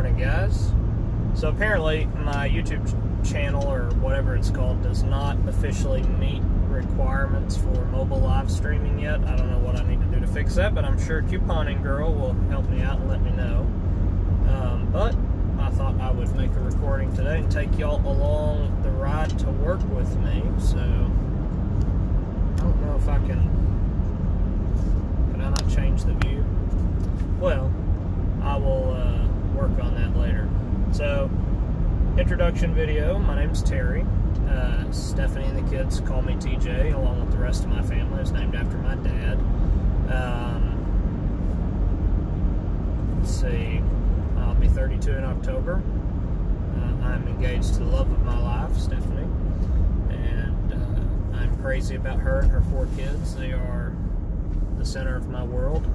morning, guys. So apparently my YouTube channel, or whatever it's called, does not officially meet requirements for mobile live streaming yet. I don't know what I need to do to fix that, but I'm sure Couponing Girl will help me out and let me know. But I thought I would make a recording today and take y'all along the ride to work with me. So I don't know if I can I not change the view? Well, I will work on that later. So, introduction video. My name's Terry. Stephanie and the kids call me TJ, along with the rest of my family. It's named after my dad. Let's see. I'll be 32 in October. I'm engaged to the love of my life, Stephanie. And I'm crazy about her and her 4 kids. They are the center of my world.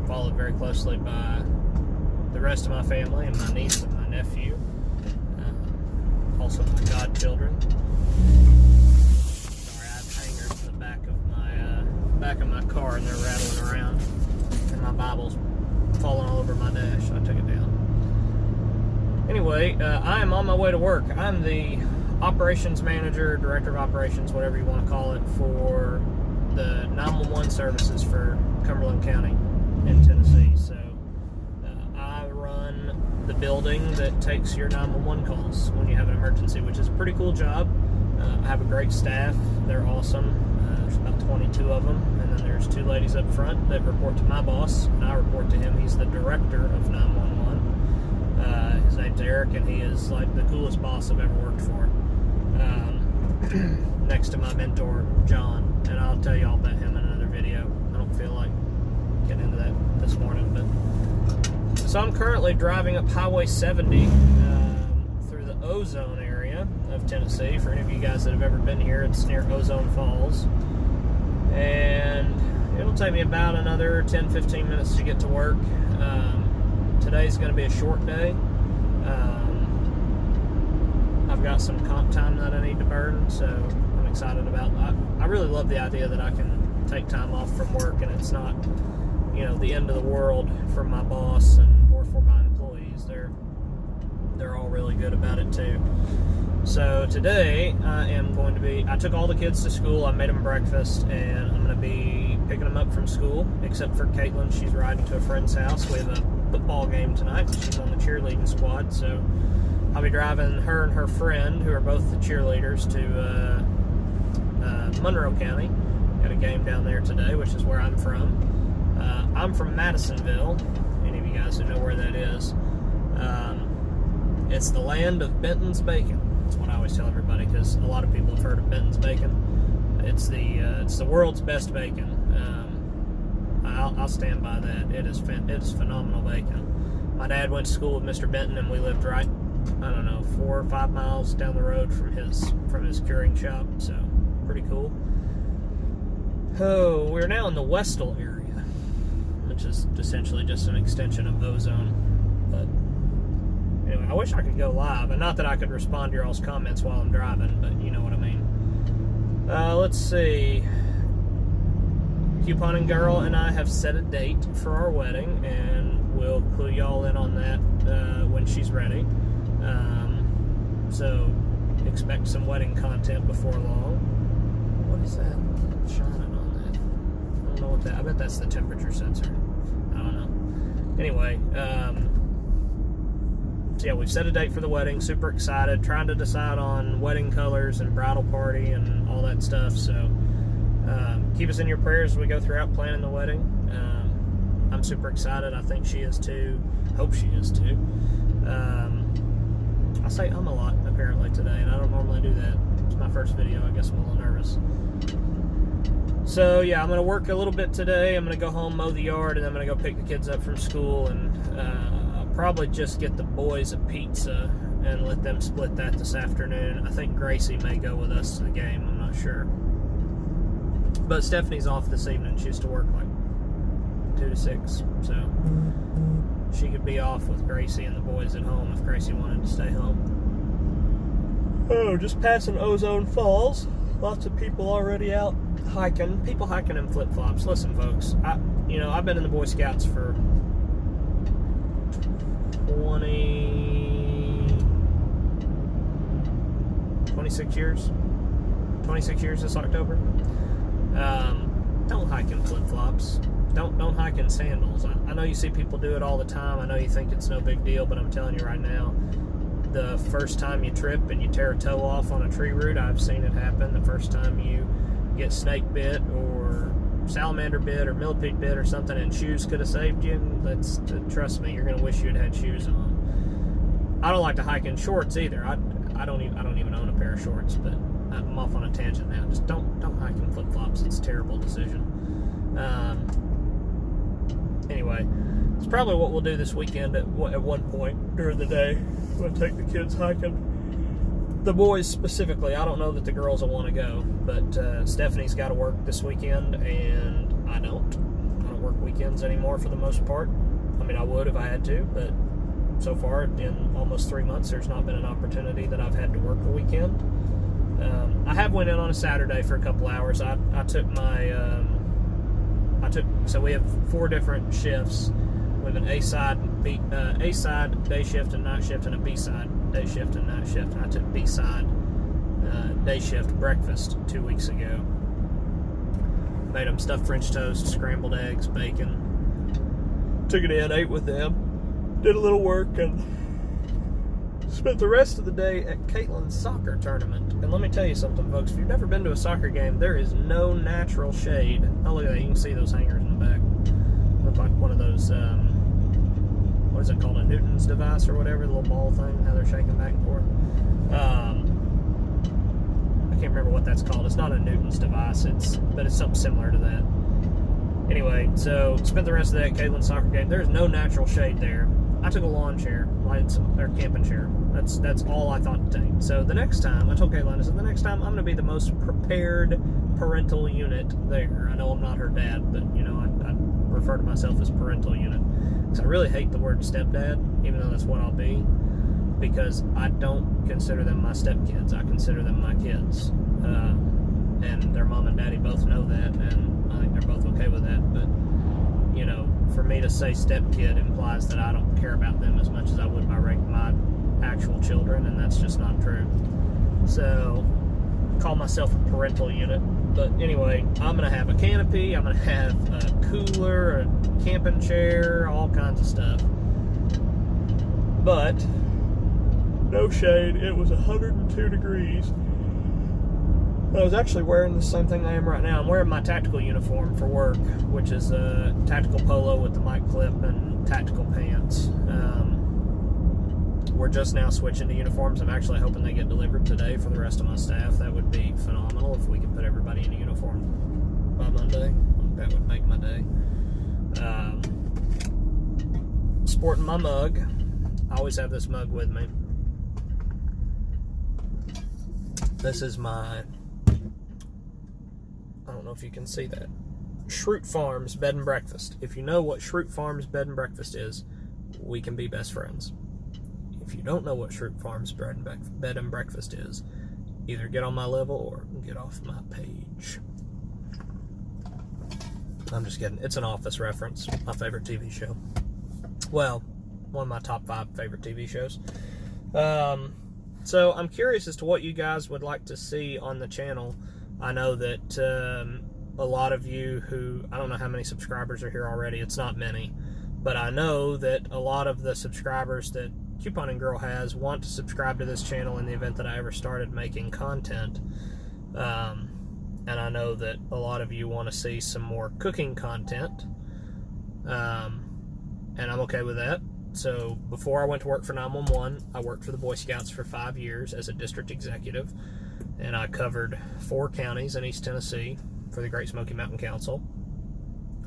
Followed very closely by the rest of my family and my niece and my nephew, also my godchildren. Sorry, I have hangers in the back of my car, and they're rattling around, and my Bible's falling all over my dash. I took it down. Anyway, I am on my way to work. I'm the operations manager, director of operations, whatever you want to call it, for the 911 services for Cumberland County in Tennessee. So I run the building that takes your 911 calls when you have an emergency, which is a pretty cool job. I have a great staff. They're awesome. There's about 22 of them, and then there's 2 ladies up front that report to my boss, and I report to him. He's the director of 911. His name's Eric, and he is like the coolest boss I've ever worked for. Next to my mentor, John, and I'll tell you all about him in another video. I don't feel like getting into that this morning, but so I'm currently driving up Highway 70 through the Ozone area of Tennessee. For any of you guys that have ever been here, it's near Ozone Falls, and it'll take me about another 10-15 minutes to get to work. Today's going to be a short day. I've got some comp time that I need to burn, so I'm excited about that. I really love the idea that I can take time off from work, and it's not, the end of the world for my boss or for my employees. They're all really good about it too. So today I took all the kids to school. I made them breakfast, and I'm going to be picking them up from school, except for Caitlin. She's riding to a friend's house. We have a football game tonight. She's on the cheerleading squad, so I'll be driving her and her friend, who are both the cheerleaders, to Monroe County. Got a game down there today, which is where I'm from. I'm from Madisonville. Any of you guys who know where that is? It's the land of Benton's bacon. That's what I always tell everybody, because a lot of people have heard of Benton's bacon. It's the world's best bacon. I'll stand by that. It is phenomenal bacon. My dad went to school with Mr. Benton, and we lived right, 4 or 5 miles down the road from his curing shop. So pretty cool. Oh, we're now in the Westall area, which is essentially just an extension of Ozone. But anyway, I wish I could go live, and not that I could respond to y'all's comments while I'm driving, but you know what I mean. Let's see. Couponing Girl and I have set a date for our wedding, and we'll clue y'all in on that when she's ready. So expect some wedding content before long. What is that shining on that? I don't know what that. I bet that's the temperature sensor. I don't know. Anyway, so yeah, we've set a date for the wedding. Super excited. Trying to decide on wedding colors and bridal party and all that stuff. So keep us in your prayers as we go throughout planning the wedding. I'm super excited. I think she is too. Hope she is too. I say a lot apparently today, and I don't normally do that. It's my first video. I guess I'm a little nervous. So yeah, I'm going to work a little bit today. I'm going to go home, mow the yard, and I'm going to go pick the kids up from school, and I'll probably just get the boys a pizza and let them split that this afternoon. I think Gracie may go with us to the game. I'm not sure. But Stephanie's off this evening. She used to work like 2 to 6, so she could be off with Gracie and the boys at home if Gracie wanted to stay home. Oh, just passing Ozone Falls. Lots of people already out hiking. People hiking in flip-flops. Listen, folks, I've been in the Boy Scouts for 26 years. 26 years this October. Don't hike in flip-flops. Don't hike in sandals. I know you see people do it all the time. I know you think it's no big deal, but I'm telling you right now, the first time you trip and you tear a toe off on a tree root, I've seen it happen. The first time you get snake bit or salamander bit or millipede bit or something and shoes could have saved you, trust me, you're going to wish you had shooes on. I don't like to hike in shorts either. I don't even own a pair of shorts, but I'm off on a tangent now. Just don't hike in flip-flops. It's a terrible decision. Anyway, it's probably what we'll do this weekend at one point during the day. We'll take the kids hiking. The boys specifically. I don't know that the girls will want to go, but Stephanie's got to work this weekend, and I don't work weekends anymore for the most part. I mean, I would if I had to, but so far in almost 3 months, there's not been an opportunity that I've had to work a weekend. I have went in on a Saturday for a couple hours. I took my so we have 4 different shifts. We have an A-side day shift and night shift, and a B-side day shift and night shift. And I took B-side day shift breakfast 2 weeks ago. Made them stuffed French toast, scrambled eggs, bacon. Took it in, ate with them, did a little work, and spent the rest of the day at Caitlin's soccer tournament. And let me tell you something, folks. If you've never been to a soccer game, there is no natural shade. Oh, look at that. You can see those hangers in the back. Look like one of those, what is it called, a Newton's device or whatever, the little ball thing, how they're shaking back and forth. I can't remember what that's called. It's not a Newton's device, but it's something similar to that. Anyway, so spent the rest of the day at Caitlin's soccer game. There's no natural shade there. I took a lawn chair, or camping chair. That's all I thought to take. So the next time, I told Caitlin, I said, the next time I'm going to be the most prepared parental unit there. I know I'm not her dad, but, you know, I refer to myself as parental unit. Because I really hate the word stepdad, even though that's what I'll be, because I don't consider them my stepkids. I consider them my kids. And their mom and daddy both know that, and I think they're both okay with that. But, you know, for me to say stepkid implies that I don't care about them as much as I would my actual children, and that's just not true. So, call myself a parental unit. But anyway, I'm going to have a canopy, I'm going to have a cooler, a camping chair, all kinds of stuff. But, no shade, it was 102 degrees. I was actually wearing the same thing I am right now. I'm wearing my tactical uniform for work, which is a tactical polo with the mic clip and tactical pants. We're just now switching to uniforms. I'm actually hoping they get delivered today for the rest of my staff. That would be phenomenal if we could put everybody in a uniform by Monday. That would make my day. Sporting my mug. I always have this mug with me. This is my, I don't know if you can see that, Schrute Farms Bed and Breakfast. If you know what Schrute Farms Bed and Breakfast is, we can be best friends. If you don't know what Schrute Farms Bed and Breakfast is, either get on my level or get off my page. I'm just kidding. It's an Office reference. My favorite TV show. Well, one of my top 5 favorite TV shows. So I'm curious as to what you guys would like to see on the channel. I know that a lot of you who, I don't know how many subscribers are here already. It's not many. But I know that a lot of the subscribers that Couponing Girl has want to subscribe to this channel in the event that I ever started making content. And I know that a lot of you want to see some more cooking content. And I'm okay with that. So before I went to work for 911, I worked for the Boy Scouts for 5 years as a district executive. And I covered 4 counties in East Tennessee for the Great Smoky Mountain Council.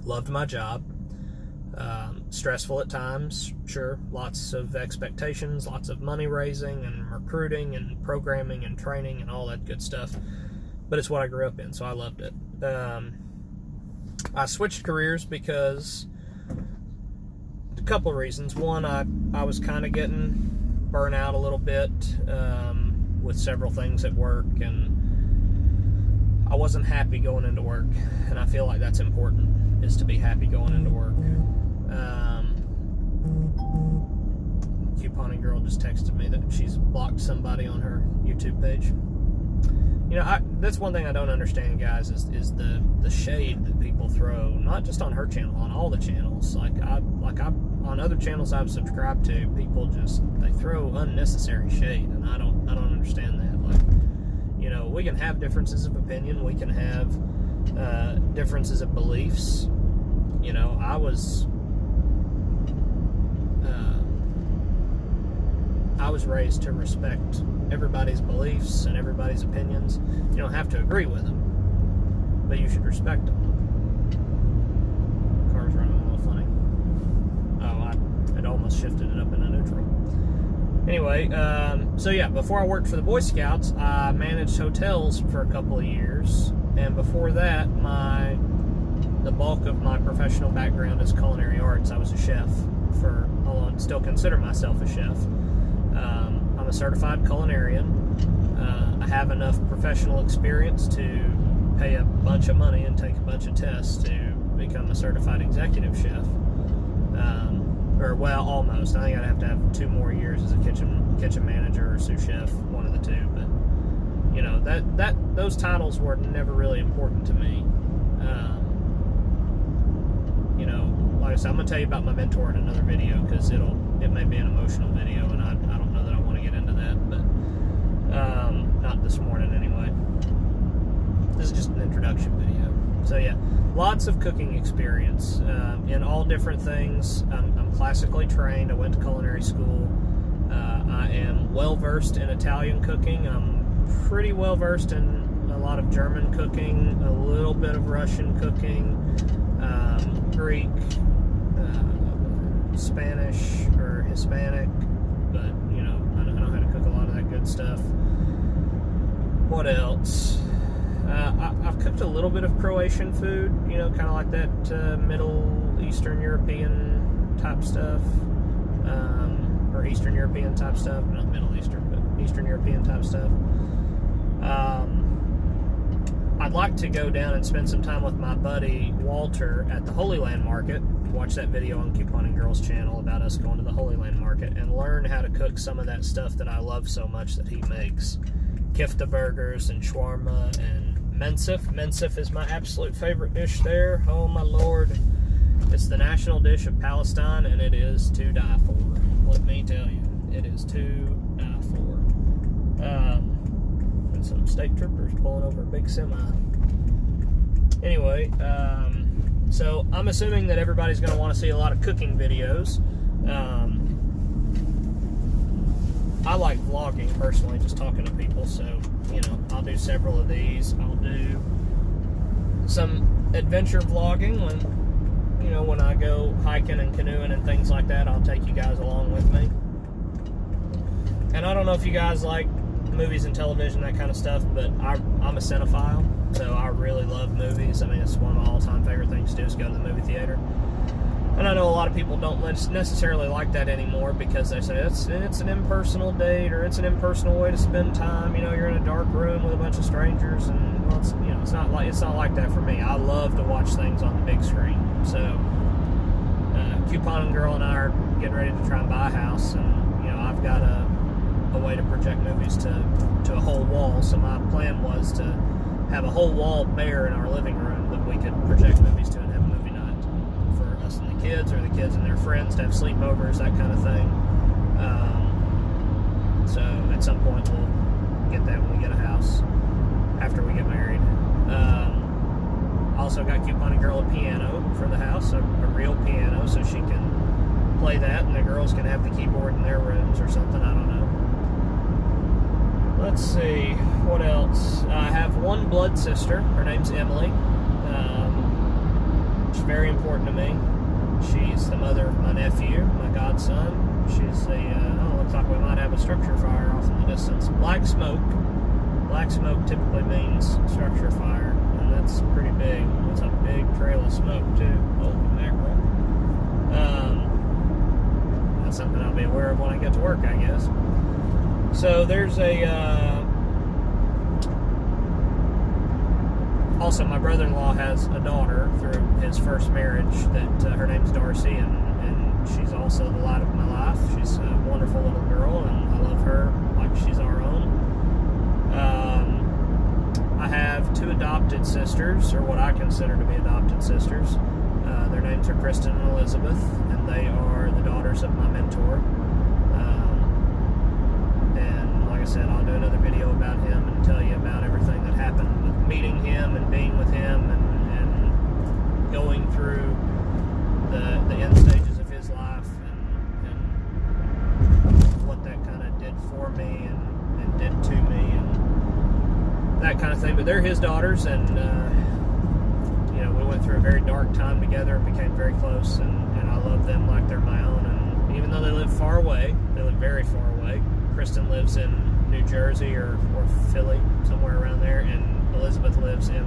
Loved my job. Stressful at times, sure. Lots of expectations, lots of money raising and recruiting and programming and training and all that good stuff. But it's what I grew up in, so I loved it. I switched careers because a couple of reasons. One, I was kind of getting burnt out a little bit with several things at work, and I wasn't happy going into work. And I feel like that's important, is to be happy going into work. Couponing Girl just texted me that she's blocked somebody on her YouTube page. That's one thing I don't understand, guys, is the shade that people throw, not just on her channel, on all the channels. On other channels I've subscribed to, people they throw unnecessary shade, and I don't understand that. We can have differences of opinion, we can have differences of beliefs. I was raised to respect everybody's beliefs and everybody's opinions. You don't have to agree with them, but you should respect them. Car's running a little funny. Oh, it almost shifted it up into neutral. Anyway, before I worked for the Boy Scouts, I managed hotels for a couple of years, and before that, the bulk of my professional background is culinary arts. I was a chef still consider myself a chef. I'm a certified culinarian. I have enough professional experience to pay a bunch of money and take a bunch of tests to become a certified executive chef. Almost. I think I'd have to have 2 more years as a kitchen manager or sous chef, one of the two. But those titles were never really important to me. Like I said, I'm gonna tell you about my mentor in another video, because it may be an emotional video, and I don't know that I want to get into that, but not this morning anyway. This is just an introduction video. So yeah, lots of cooking experience in all different things. I'm classically trained. I went to culinary school. I am well versed in Italian cooking. I'm pretty well versed in a lot of German cooking, a little bit of Russian cooking, Greek, Spanish or Hispanic, but I know how to cook a lot of that good stuff. What else? I've cooked a little bit of Croatian food, kind of like that Middle Eastern European type stuff, or Eastern European type stuff, not Middle Eastern, but Eastern European type stuff. I'd like to go down and spend some time with my buddy Walter at the Holy Land Market. Watch that video on Couponing Girls channel about us going to the Holy Land Market and learn how to cook some of that stuff that I love so much that he makes. Kifta burgers and shawarma and mensif. Mensif is my absolute favorite dish there. Oh my Lord. It's the national dish of Palestine, and it is to die for. Let me tell you, it is to die for. And some state troopers pulling over a big semi. Anyway, so I'm assuming that everybody's going to want to see a lot of cooking videos. I like vlogging personally, just talking to people, so I'll do several of these. I'll do some adventure vlogging when I go hiking and canoeing and things like that. I'll take you guys along with me. And I don't know if you guys like movies and television, that kind of stuff, but I'm a cinephile, so I really love movies. I mean, it's one of my all-time favorite things to do is go to the movie theater. And I know a lot of people don't necessarily like that anymore, because they say it's an impersonal date, or it's an impersonal way to spend time. You're in a dark room with a bunch of strangers, and it's not like that for me. I love to watch things on the big screen. So, Couponing Girl and I are getting ready to try and buy a house, and I've got a way to project movies to a whole wall. So my plan was to have a whole wall bare in our living room that we could project movies to and have a movie night for us and the kids, or the kids and their friends to have sleepovers, that kind of thing. So at some point we'll get that when we get a house, after we get married. Also got Couponing Girl a piano for the house, a real piano, so she can play that, and the girls can have the keyboard in their rooms or something. I don't know. Let's see, what else? I have one blood sister. Her name's Emily. She's very important to me. She's the mother of my nephew, my godson. She's looks like we might have a structure fire off in the distance. Black smoke. Black smoke typically means structure fire, and that's pretty big. It's a big trail of smoke, too. Holy mackerel. That's something I'll be aware of when I get to work, I guess. So there's also my brother-in-law has a daughter through his first marriage that her name's Darcy, and she's also the light of my life. She's a wonderful little girl, and I love her like she's our own. adopted sisters, or what I consider to be adopted sisters. Their names are Kristen and Elizabeth, and they are the daughters of my mentor. And like I said, I'll do another video about him and tell you about everything that happened with meeting him and being with him and going through the end stages of his life and what that kind of did for me and did to me and that kind of thing. But they're his daughters, and we went through a very dark time together and became very close, and I love them like they're my own. And even though they live far away, they live very far away. Kristen lives in New Jersey or Philly, somewhere around there, and Elizabeth lives in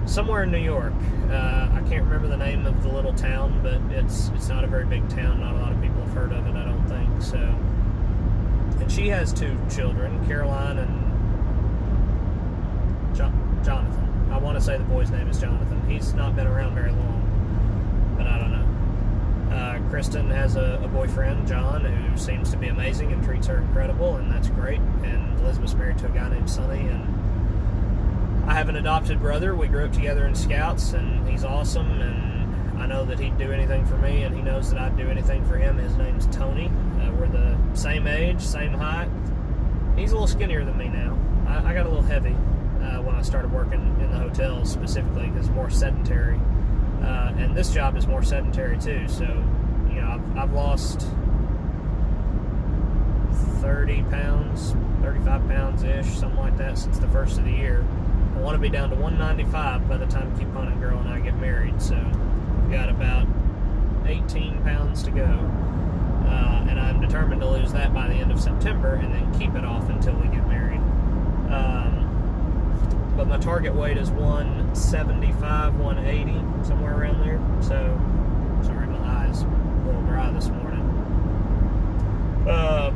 somewhere in New York. I can't remember the name of the little town, but it's not a very big town. Not a lot of people have heard of it, I don't think. So, and she has 2 children, Caroline and Jonathan. I want to say the boy's name is Jonathan. He's not been around very long, but I don't know. Kristen has a boyfriend, John, who seems to be amazing and treats her incredible, and that's great. And Elizabeth's married to a guy named Sonny, and I have an adopted brother. We grew up together in Scouts, and he's awesome, and I know that he'd do anything for me, and he knows that I'd do anything for him. His name's Tony. We're the same age, same height. He's a little skinnier than me now. I got a little heavy when I started working in the hotels, specifically because it's more sedentary. And this job is more sedentary too, so I've lost 30 pounds, 35 pounds-ish, something like that, since the first of the year. I want to be down to 195 by the time Coupon Girl and I get married, so we've got about 18 pounds to go. And I'm determined to lose that by the end of September and then keep it off until we get married. But my target weight is 175, 180, somewhere around there. So, sorry, my eyes a little dry this morning. I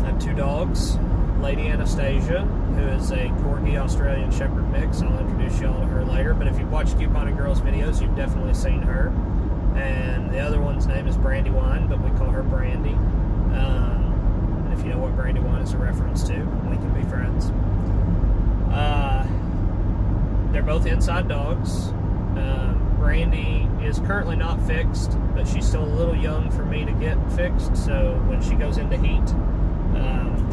have 2 dogs. Lady Anastasia, who is a Corgi Australian Shepherd mix. I'll introduce y'all to her later. But if you've watched Coupon Girls videos, you've definitely seen her. And the other one's name is Brandywine, but we call her Brandy. And if you know what Brandywine is a reference to, we can be friends. They're both inside dogs. Brandy is currently not fixed, but she's still a little young for me to get fixed, so when she goes into heat,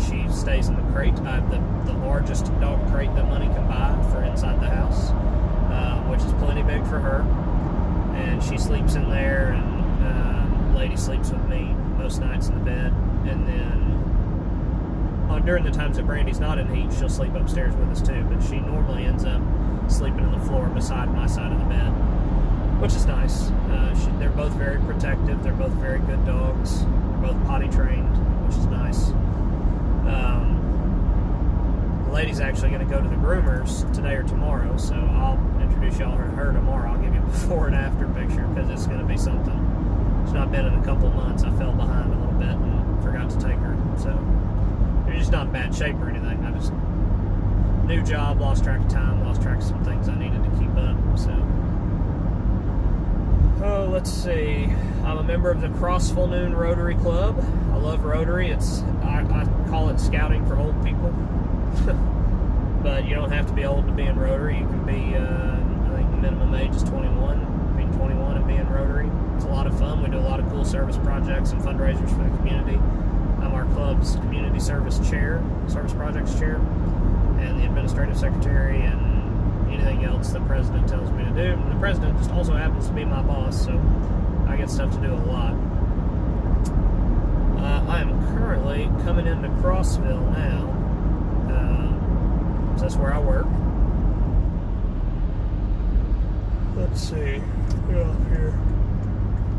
she stays in the crate. I have the largest dog crate that money can buy for inside the house, which is plenty big for her, and she sleeps in there, and Lady sleeps with me most nights in the bed, and then during the times that Brandy's not in heat, she'll sleep upstairs with us too, but she normally ends up sleeping on the floor beside my side of the bed, which is nice. They're both very protective. They're both very good dogs. They're both potty trained, which is nice. The lady's actually going to go to the groomers today or tomorrow, so I'll introduce y'all to her tomorrow. I'll give you a before and after picture because it's going to be something. She's not been in a couple months. I fell behind a little bit and forgot to take her, so she's just not in bad shape or anything. I just new job, lost track of time, lost track of some things I needed to keep up, so. Oh, let's see. I'm a member of the Crossville Noon Rotary Club. I love Rotary. I call it scouting for old people. But you don't have to be old to be in Rotary. You can be, I think the minimum age is 21. Being 21 and being Rotary. It's a lot of fun. We do a lot of cool service projects and fundraisers for the community. I'm our club's community service projects chair, and the administrative secretary, and anything else the president tells me to do. And the president just also happens to be my boss, so I get stuff to do a lot. I am currently coming into Crossville now. So that's where I work. Let's see. Here.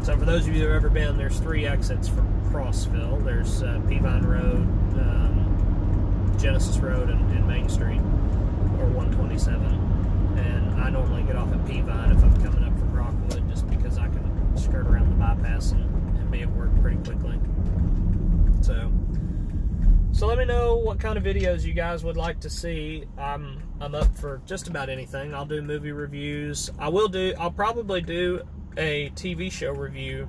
So for those of you who have ever been, there's 3 exits from Crossville. There's Peavine Road, Genesis Road, and Main Street, or 127. And I normally get off at Peavine if I'm coming up from Rockwood, just because I can skirt around the bypass and be at work pretty quickly. So let me know what kind of videos you guys would like to see. I'm up for just about anything. I'll do movie reviews. I'll probably do a TV show review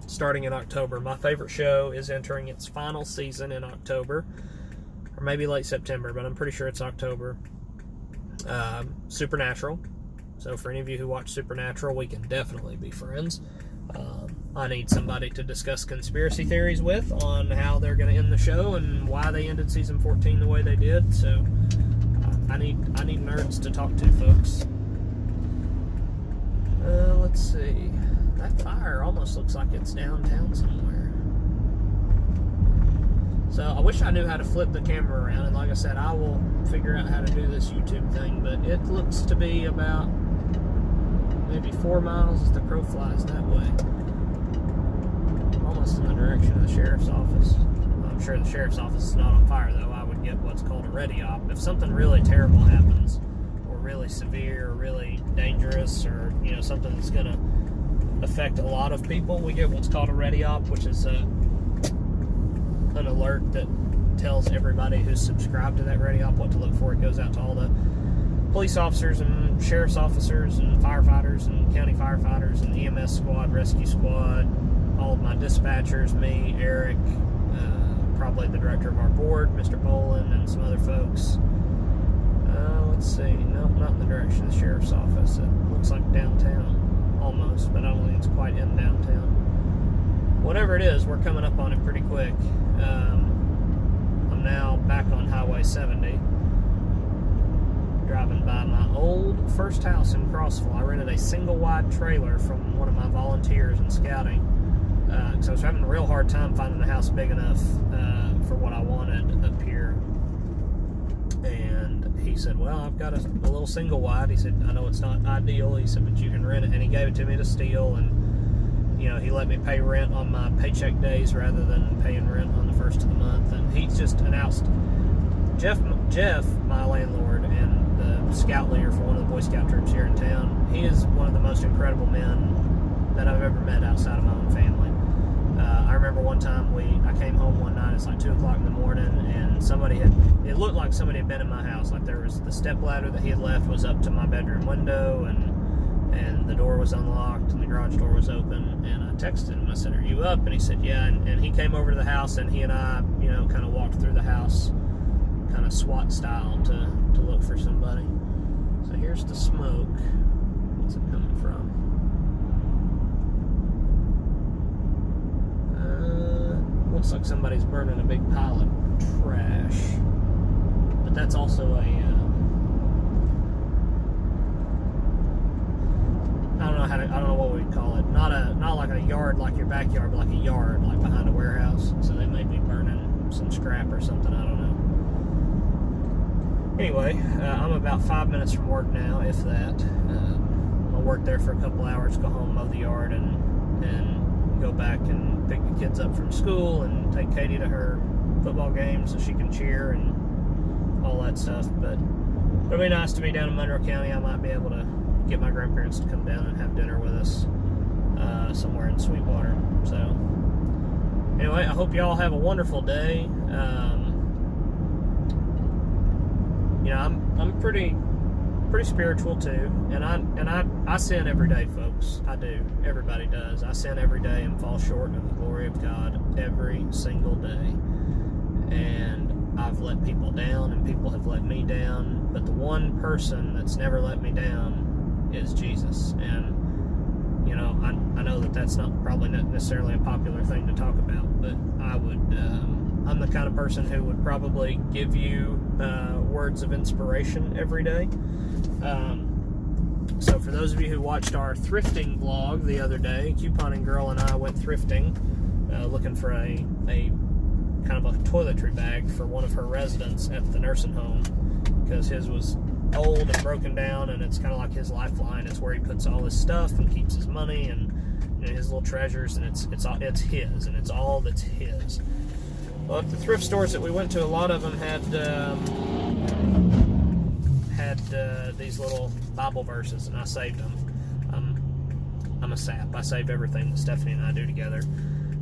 starting in October. My favorite show is entering its final season in October. or maybe late September, but I'm pretty sure it's October. Supernatural. So for any of you who watch Supernatural, we can definitely be friends. I need somebody to discuss conspiracy theories with on how they're going to end the show and why they ended season 14 the way they did. So I need nerds to talk to, folks. Let's see. That fire almost looks like it's downtown somewhere. So I wish I knew how to flip the camera around, and like I said, I will figure out how to do this YouTube thing, but it looks to be about maybe 4 miles as the crow flies that way. Almost in the direction of the sheriff's office. I'm sure the sheriff's office is not on fire, though. I would get what's called a ready op. If something really terrible happens, or really severe, or really dangerous, or something that's going to affect a lot of people, we get what's called a ready op, which is an alert that tells everybody who's subscribed to that ready op what to look for. It goes out to all the police officers and sheriff's officers and firefighters and county firefighters and EMS squad, rescue squad, all of my dispatchers, me, Eric, probably the director of our board, Mr. Bolin, and some other folks. Let's see. No, not in the direction of the sheriff's office. It looks like downtown, almost, but I don't think it's quite in downtown. Whatever it is, we're coming up on it pretty quick. I'm now back on Highway 70, driving by my old first house in Crossville. I rented a single-wide trailer from one of my volunteers in scouting, because I was having a real hard time finding a house big enough for what I wanted up here. And he said, well, I've got a little single-wide. He said, I know it's not ideal. He said, but you can rent it. And he gave it to me to steal, and he let me pay rent on my paycheck days rather than paying rent on the first of the month. And he's just announced, Jeff, my landlord and the scout leader for one of the Boy Scout troops here in town, he is one of the most incredible men that I've ever met outside of my own family. I remember one time I came home one night, it's like 2 o'clock in the morning, and it looked like somebody had been in my house. Like there was the step ladder that he had left was up to my bedroom window, and the door was unlocked, and the garage door was open, and I texted him. I said, are you up? And he said, yeah, and he came over to the house, and he and I, kind of walked through the house, kind of SWAT style, to look for somebody. So here's the smoke. What's it coming from? Looks like somebody's burning a big pile of trash, but that's also I don't know what we'd call it. Not like a yard like your backyard, but like a yard like behind a warehouse. So they may be burning some scrap or something. I don't know. Anyway, I'm about 5 minutes from work now, if that. I'll work there for a couple hours, go home, mow the yard, and go back and pick the kids up from school and take Katie to her football game so she can cheer and all that stuff. But it'll be nice to be down in Monroe County. I might be able to get my grandparents to come down and have dinner with us somewhere in Sweetwater. So anyway, I hope y'all have a wonderful day. I'm pretty spiritual too, and I sin every day, folks. I do. Everybody does. I sin every day and fall short of the glory of God every single day. And I've let people down, and people have let me down. But the one person that's never let me down is Jesus. And I know that that's probably not necessarily a popular thing to talk about, but I'm the kind of person who would probably give you words of inspiration every day. So for those of you who watched our thrifting vlog the other day, Couponing Girl and I went thrifting, looking for a kind of a toiletry bag for one of her residents at the nursing home, because his was old and broken down, and it's kind of like his lifeline. It's where he puts all his stuff and keeps his money and his little treasures, and it's his, and it's all that's his. Well, at the thrift stores that we went to, a lot of them had these little Bible verses, and I saved them. I'm a sap. I save everything that Stephanie and I do together,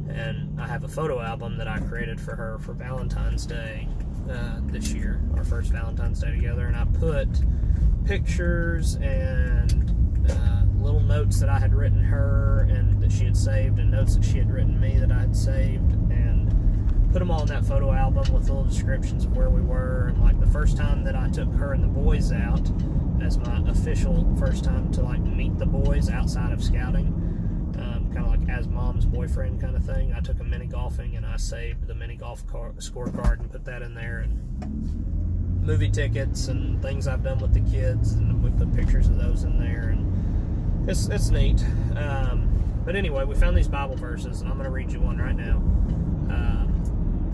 and I have a photo album that I created for her for Valentine's Day this year, our first Valentine's Day together, and I put pictures and little notes that I had written her and that she had saved, and notes that she had written me that I had saved, and put them all in that photo album with little descriptions of where we were. And like the first time that I took her and the boys out as my official first time to like meet the boys outside of scouting, kind of like as mom's boyfriend kind of thing, I took them mini golfing, and I saved the mini golf scorecard and put that in there, and movie tickets and things I've done with the kids, and we put pictures of those in there, and it's neat. But anyway, we found these Bible verses, and I'm going to read you one right now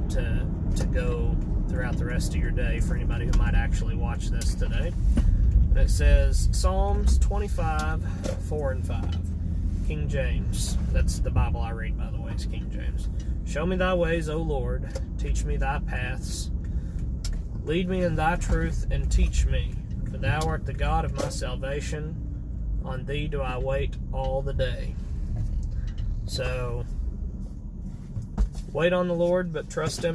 to go throughout the rest of your day for anybody who might actually watch this today. And it says, Psalms 25, 4 and 5. King James. That's the Bible I read, by the way. It's King James. Show me thy ways, O Lord. Teach me thy paths. Lead me in thy truth and teach me. For thou art the God of my salvation. On thee do I wait all the day. So, wait on the Lord, but trust Him.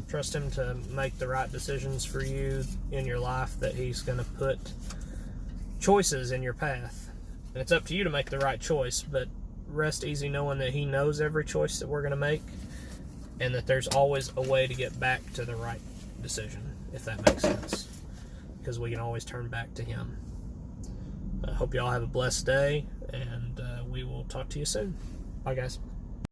Trust Him to make the right decisions for you in your life, that He's going to put choices in your path. And it's up to you to make the right choice, but rest easy knowing that He knows every choice that we're going to make, and that there's always a way to get back to the right decision, if that makes sense, because we can always turn back to Him. I hope you all have a blessed day, and we will talk to you soon. Bye, guys.